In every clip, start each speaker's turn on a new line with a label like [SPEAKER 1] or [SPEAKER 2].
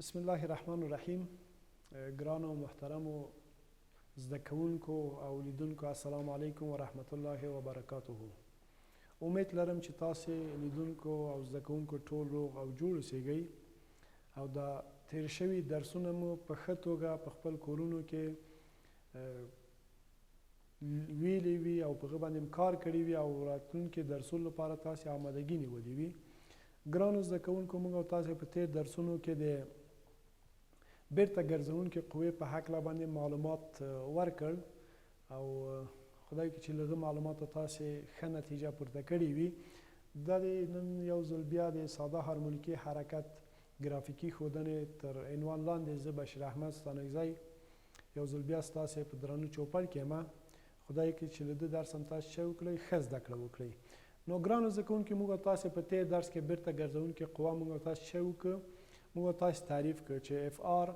[SPEAKER 1] بسم الله الرحمن الرحیم. ګرانو محترمو زده کوونکو او لیدونکو السلام علیکم و رحمت الله و برکاته. امید لرم چې تاسو لیدونکو او زده کوونکو ټول روغ او جوړ اوسئ او د تیر شوي درسونه مو په ښه توګه په خپل کورونو کې ویلي وي او په هغه باندې کار کړی وي او راتلونکي درسونو لپاره تاسو آمادګي نیولې وي. ګرانو زده کوونکو موږ او تاسو په تیر درسونو کې د بیرته ګرځونکې قوې په هکله باندې معلومات ورکړ او خدای کې چې له هغه معلوماتو تاسو ښه نتیجه پورته کړې وي. دا د نن یو ځل بیا د ساده هارمونیکي حرکت ګرافیکي ښودنې تر عنوان لاندې زه بشیر احمد ستانکزی یو ځل بیا ستاسو په درنو چوپړ کې یم. خدای کې چې له دې درس هم تاسو څه وکړئ، ښه زده کړه وکړئ. نو ګرانو زده کوونکي موږ تاسو په تیر درس کې بیرته ګرځونکې قوه موږ تاسو څه وکړو، موږ تاسو تعریف کړ چې اف آر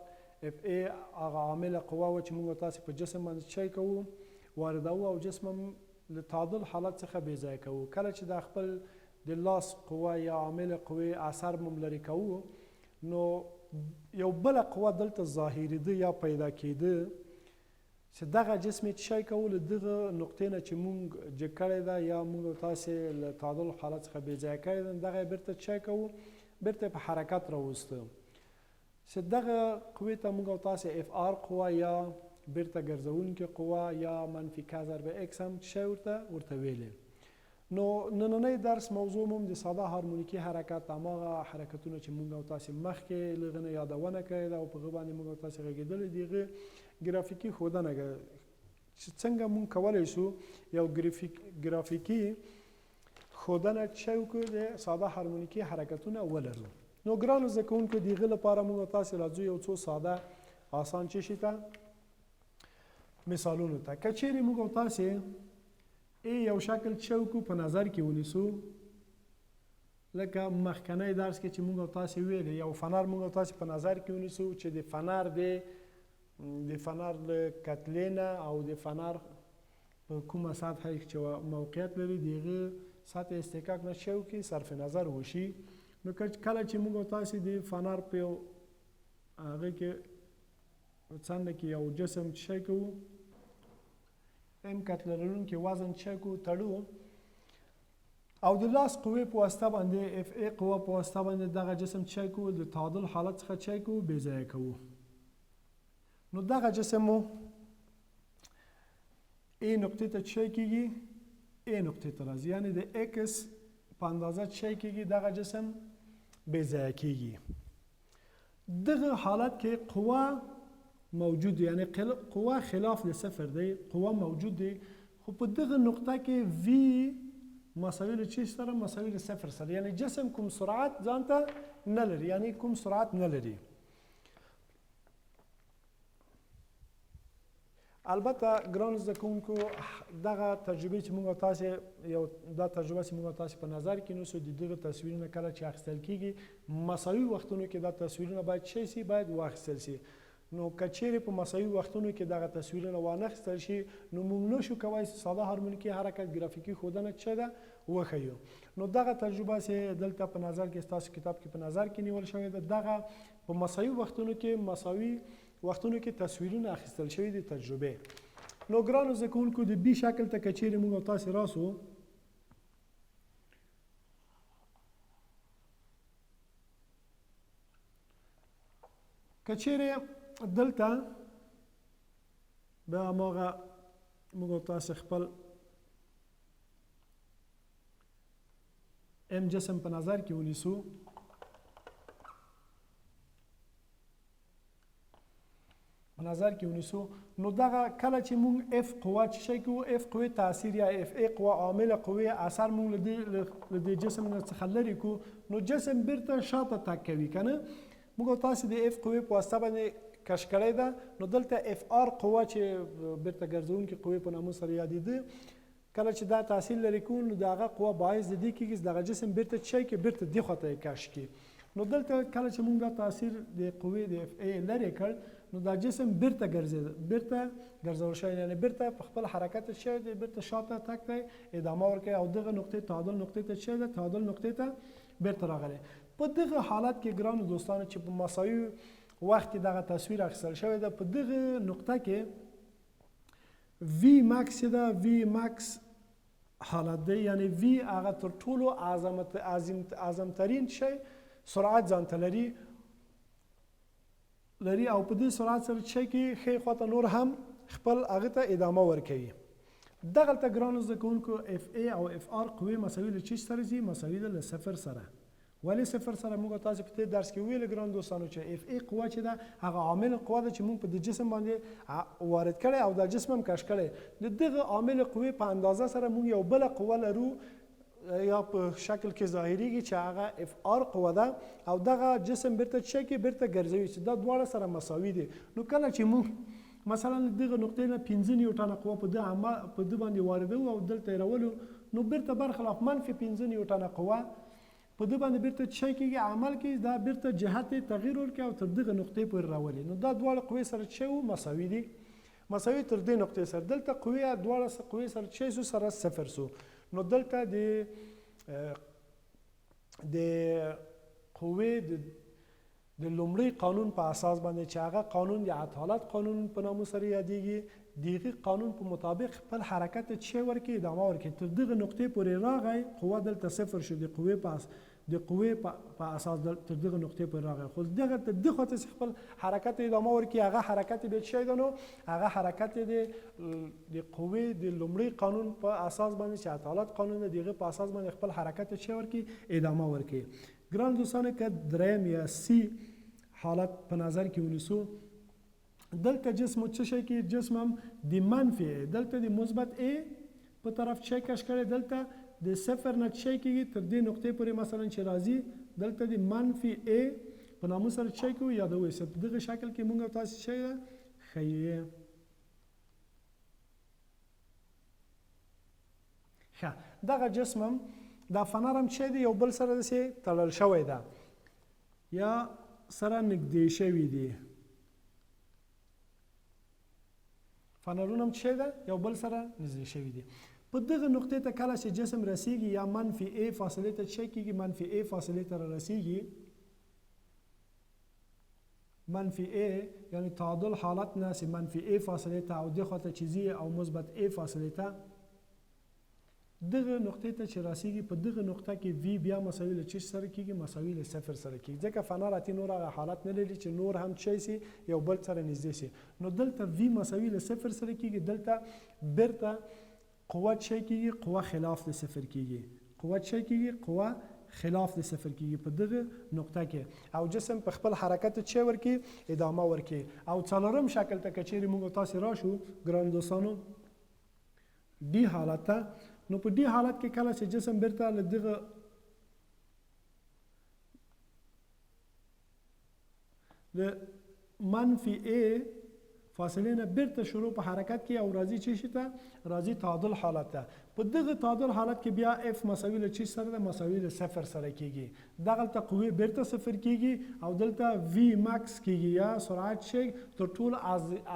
[SPEAKER 1] اف ای هغه عامله قوه و چې موږ تاسو په جسم باندې څه کوو، واردوو او جسم له تعادل حالت څخه بې ځای کوو. کله چې د خپل د لاس قوه یا عامله قوې اثر مو لرې کوو نو یو بله قوه دلته ظاهرېده یا پیدا کېده چې دغه جسم یې څه کوو، له دغه نقطې نه چې موږ جګ کړی ده یا موږ تاسو له تعادل حالت څخه بې ځای کړی ده دغه یې بیرته څه کوو، بیرته په حرکت راوسته چې دغه قوې ته موږ تاسو اف آر قوه یا بیرته ګرځونکې قوه یا منفي ک ضربه اکس هم څه ورته ویلې. نو نننی درس موضوع مو د ساده هارمونیکي حرکت، هماغه حرکتونه چې موږ او تاسو مخکې له هغه نه یادونه کړې ده او په هغه باندې موږ او تاسو غږېدلي دي، هغه ګرافیکي ښودنه چې څنګه موږ کولی شو یو ګرافیکي ښودنه چې وکړو د ساده هارمونیکي حرکتونه ولرو. نو ګرانو زده کوونکو د هغه لپاره موږ تاسو راځو یو څو ساده آسان څه شي ته مثالونو ته. که چیرې موږ تاسو یو شکل څه وکړو په نظر کې ونیسو، لکه مخکنی درس کې چې موږ تاسو ویلې یو فنر موږ تاسو په نظر کې ونیسو چې د فنر د فنر له کتلې نه او د فنر په کومه سطحه چې موقعیت لري د هغه سطح استحقاق نه څه وکړي صرف نظر وشي. نو کله چې موږ تاسو د فنر په هغه کې څنګه کې یو جسم څه کوو، ام کتله لرونکي وزن څه کوو تړو او د لاس قوې په واسطه باندې اف ای قوه په واسطه باندې دغه جسم څه کوو، د تعادل حالت څخه څه کوو، بې ځایه کوو. نو دغه جسم مو ای نقطې ته څه کېږي، ای نقطې ته راځي، یعنې د اکس په اندازه څه کېږي، دغه جسم بې ځایه کېږي. دغه حالت کې قوه موجود دی، یعنی قوه خلاف د صفر دی، قوه موجود دی خو په دغه نقطه کې وی مساوي له چی سره، مساوي له صفر سره، یعنی جسم کوم سرعت ځان ته نه لري، یعنی کوم سرعت نه لري. البته ګرانو زده کوونکو دغه تجربې چې موږ تاسو یو دا تجربه چې موږ تاسو په نظر کې نیسو د دغه تصویرونه کله چې اخیستل کېږي مساوي وختونو کې دا تصویرونه باید څه شي، باید واخیستل شي. نو که چیرې په مساوي وختونو کې دغه تصویرونه وانخیستل شي نو موږ نشو کولی چې ساده هارمونیکي حرکت ګرافیکي ښودنه څه ده وښیو. نو دغه تجربه چې دلته په نظر کې ستاسو کتاب کې په نظر کې نیول شوې ده، دغه په مساوي وختونو کې تصویرونه اخیستل شوي دي تجربې. نو ګرانو زده کوونکو د بي شکل ته که چیرې موږ تاسو راسو که چیرې دلته به هماغه موږ تاسو خپل ام جسم په نظر کې ونیسو، نو دغه کله چې موږ اف قوه څه کوو، اف قوې تاثیر یا اف ای قوه عامله قوې اثر موږ له دې جسم نه څخه لرې کوو نو جسم بیرته شاته تګ کوي که نه. موږ تاسو د اف قوې په واسطه باندې کش کړی ده، نو دلته اف آر قوه چې بیرته ګرځونکې قوې په نامه سره یادېده، کله چې دا تاثیر لرې کوو نو د هغه قوه باعث د دې کېږي چې دغه جسم بیرته څه کړي، بیرته دې خواته یې کش کړي. نو دلته کله چې موږ دا تاثیر د قوې د اف ای لرې کړ نو دا جسم بیرته ګرځول شوی، یعنی بیرته په خپل حرکت شوی دی، بیرته شاته تګ ته ادامه ورکوي او دغه نقطې تعادل نقطې ته څه ده، تعادل نقطې ته بیرته راغلی. په دغه حالت کې ګرانو دوستانو چې په مساوي وخت کې دغه تصویر اخیستل شوی ده. په دغه نقطه کې وی ماکس ده، وی ماکس حالت دی، یعنی وی هغه تر ټولو اعظمترین شی سرعت ځانته لري او په دې سرعت سره شی کې ښی خواته نور هم خپل هغه ته ادامه ورکوي. دغلته ګرانو زده کوونکو اف ای او اف آر قوې مساوي له چی سره ځي؟ مساوي ده له صفر سره. ولې صفر سره؟ موږ تاسو په دې درس کې ویل ګران دوستانو چې اف ای قوه چې ده هغه عامل قوه ده چې موږ په دې جسم باندې وارد کړی او دا جسم هم کش کړی. د دغه عامل قوې په اندازه سره موږ یو بله قوه لرو یا په شکل کې ظاهریږي چې هغه اف آر قوه ده او دغه جسم بیرته چی کې بیرته ګرځوي چې دا دواړه سره مساوي دي. نو کله چې موږ مثلا دغه نقطې نه 15 نیوټنه قوه په ده باندې واردوو او دلته یې راولو، نو بیرته برخلاف منفي 15 نیوټنه قوه په ده باندې بیرته چی کېږي، عمل کې دا بیرته جهت تغییر ورکوي او تر دغه نقطې پورې راولي. نو دا دواړه قوې سره چی وو؟ مساوي دي، مساوي تر دې نقطې سره. دلته قوې دواړه قوې سره چی سو؟ سره صفر سو. نو دلته د قوې د لومړي قانون په اساس باندې چې هغه قانون د عدالت قانون په نامه سره یادېږي، دغه قانون په مطابق خپل حرکت چی ورکوي؟ ادامه ورکوي. تر دغه نقطې پورې راغی، قوه دلته صفر شو، د قوې په اساس تر دغه نقطې پورې راغی، خو دغه ته د خواته خپل حرکت ادامه ورکوي. هغه حرکت به چی ده؟ نو هغه حرکت د قوې د لومړي قانون په اساس باندې چې عدالت قانون دی، دغه په اساس باندې خپل حرکت چی ورکوي؟ ادامه ورکوي. ګران دوستانو که دریم یا سی حالت په نظر کې ونیسو، دلته جسم څه شی کې؟ جسم هم د منفي دلته د مثبت ا په طرف چی کش کړی، دلته د صفر نه چی کېږي تر دې نقطې پورې مثلا چې راځي، دلته د منفي ا په نامه سره چی کوو یادوي. په دغه شکل کې موږ تاسو چی ده ښیي. ښه، دغه جسم هم دا فنر هم چی دی؟ یو بل سره داسې تړل شوی ده یا سره نږدې شوي دي. فنرونه هم چی ده؟ یو بل سره نږدې شوي دي. په دغه نقطې ته کله چې جسم رسیږي یا منفي ا فاصلې ته چی کېږي؟ منفي ا فاصلې ته رسیږي. منفي ا یعنی تعادل حالت نه چې منفي ا فاصلې ته او دې خواته چې ځي او مثبت ا فاصلې ته، دغه نقطې ته چې راسیږي په دغه نقطه کې وی بیا مساوي له چی سره کېږي؟ مساوي له صفر سره کېږي، ځکه فنر اتي نور هغه حالت نه لري چې نور هم چی سي یو بل سره نږدې سي. نو دلته وی مساوي له صفر سره کېږي، دلته بیرته قوه چی کېږي؟ قوه خلاف د صفر کېږي. قوه چی کېږي؟ قوه خلاف د صفر کېږي په دغه نقطه کې، او جسم په خپل حرکت چی ورکوي؟ ادامه ورکوي. او څلورم شکل ته که چیرې موږ تاسې راشو ګران دوستانو دی حالت ته، نو په دې حالت کې کله چې جسم بیرته له دغه د منفي ا فاصلې نه بیرته شروع په حرکت کې او راځي چی شي ته؟ راځي تعادل حالت ته. په دغه تعادل حالت کې بیا اف مساوي له چی سره ده؟ مساوي له صفر سره کېږي. دغلته قوې بیرته صفر کېږي او دلته وی ماکس کېږي یا سرعت شی تر ټولو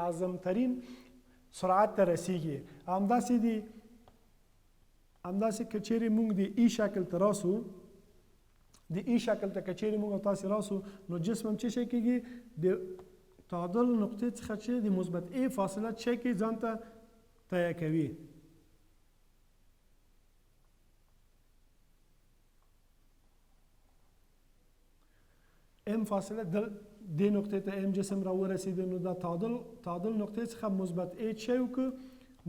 [SPEAKER 1] اعظمترین سرعت ته رسیږي. همداسې دي همداسې که چیرې موږ د ای شکل ته راسو، د ای شکل ته که چیرې موږ تاسې راسو، نو جسم هم څه شی کېږي؟ د تعادل نقطې څخه چې د مثبت ا فاصله چی کې ځان ته تیه کوي. ام فاصله دې نقطې ته ام جسم را ورسېده، نو دا تعادل نقطې څخه مثبت ا چی وکړو؟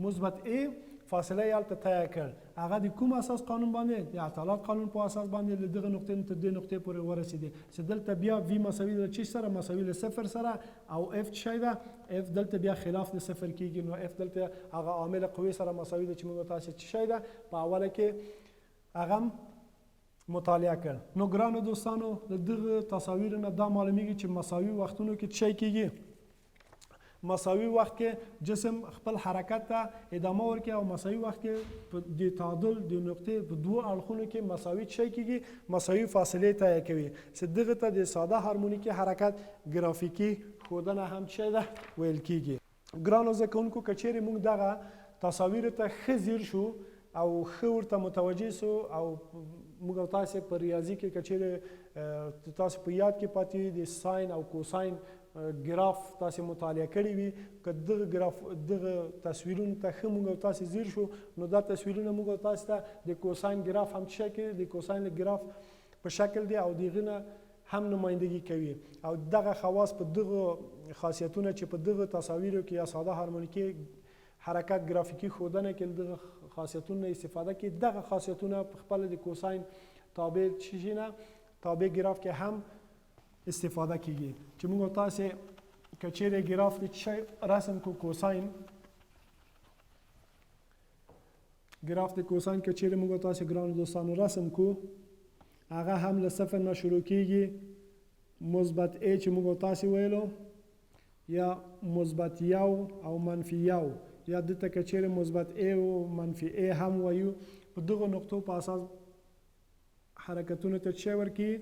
[SPEAKER 1] مثبت ا فاصله یې هلته تیه کړ. هغه د کوم اساس قانون باندې؟ د عدالت قانون په اساس باندې له دغه نقطې نه تر دې نقطې پورې ورسېدې چې دلته بیا وی مساوي له چی سره؟ مساوي له صفر سره، او اف چی ده؟ اف دلته بیا خلاف د صفر کېږي. نو اف دلته هغه عامل قوې سره مساوي ده چې موږ تاسې چی شی ده په اوله کې هغه مطالعه کړ. نو ګرانو دوستانو د دغه تصاویر نه دا معلومیږي چې مساوي وختونو کې چی کېږي؟ مساوي وخت کې جسم خپل حرکت ته ادامه ورکوي او مساوي وخت کې د تعادل د نقطې په دوه اړخونو کې مساوي چی کېږي؟ مساوي فاصلې تیه کوي چې دغه ته د ساده هارمونیکي حرکت ګرافیکي ښودنه هم چی ده ویل کېږي. ګرانو زده کوونکو که چیرې موږ دغه تصاویرو ته ښه ځیر شو او ښه ورته متوجه سو او موږ تاسې په ریاضي کې که چیرې تاسو په یاد کې پاتې وي د ساین او کوساین ګراف تاسې مطالعه کړي وي که دغه تصویرونو ته ښه موږ او تاسې ځیر شو نو دا تصویرونه موږ او تاسې ته د کوساین ګراف هم څه شکل د کوساین ګراف په شکل دی او د هغې نه هم نمایندګي کوي او دغه خواص په دغه خاصیتونه چې په دغه تصاویرو کې یا ساده هارمونیکي حرکت ګرافیکي ښودنه کې دغه خاصیتونه استفاده کوي دغه خاصیتونه په خپله د کوساین تابع شي نه تابع ګراف کې هم استفاده کیږي چې موږ او تاسې که چیرې ګراف د څه رسم کو کوساین ګراف د کوساین که چیرې موږ او تاسې ګرانو دوستانو رسم کو هغه هم له صفر نه شروع کیږي مثبت ا چې موږ او تاسې ویلو یا مثبت یو او منفي یو یا دلته که چیرې مثبت ا او منفي ا هم وایو په دغو نقطو په اساس حرکتونو ته څه ورکوي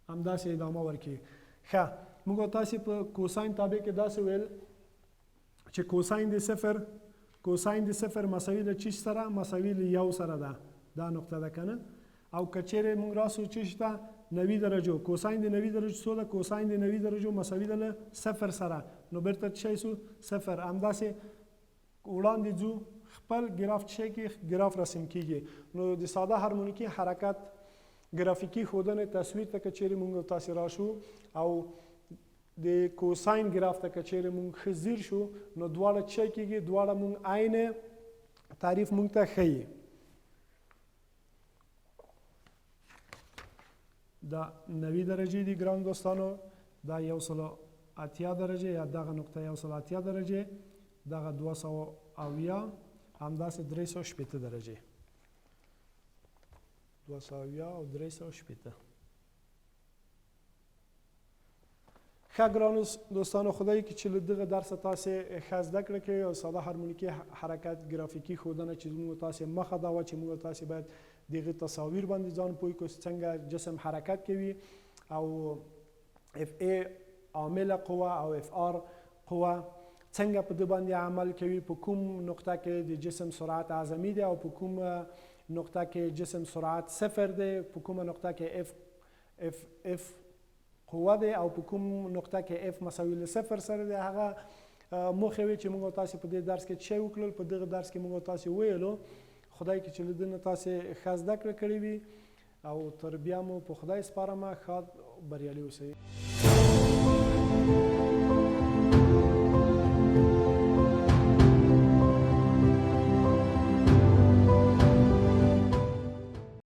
[SPEAKER 1] همداسې ادامه ورکوي ښه موږ او تاسې په کوساین تابع کې داسې ویل چې کوساین د صفر مساوي له چیش سره مساوي له یو سره ده دا نقطه ده که نه او که چیرې موږ راسو چیش ته 90 درجو کوساین د 90 درجو څو ده کوساین د 90 درجو مساوي ده له صفر سره نو بیرته څه شو صفر همداسې وړاندې ځو خپل ګراف څه کې ګراف رسم کیږي نو د ساده هارمونیکي حرکت ګرافیکي ښودنې تصویر ته که چیرې موږ تاسې راشو او د کوساین ګراف ته که چیرې موږ ښه ځیر شو نو دواړه څه کیږي دواړه موږ عین تعریف موږ ته ښیي دا 90 درجې دي ګران دوستانو دا 180 درجې یا دغه نقطه 180 درجې دغه 270 همداسې 380 درجې 270 او 380 ښه ګرانو دوستانو خدای کې چې له دغه درسه تاسې ښه زده کړه کوئ او ساده هارمونیکي حرکت ګرافیکي ښودنه چې موږ تاسې مخه دا وه چې موږ تاسې باید دغه تصاویر باندې ځان پوه کړو څنګه جسم حرکت کوي او اف ای عامله قوه او اف آر قوه څنګه په دې باندې عمل کوي په کوم نقطه کې د جسم سرعت اعظمي دی او په کوم نقطه کې جسم سرعت صفر دی په کومه نقطه کې اف قوه دی او په کوم نقطه کې اف مساوي له صفر سره دی هغه موخه وي چې موږ تاسې په دې درس کې څه وکړل په دغه درس کې موږ تاسې ویلو خدای کې چې له دې نه تاسې ښه زده کړه کړې وي او تر بیا مو په خدای سپارم ښاد بریالي اوسئ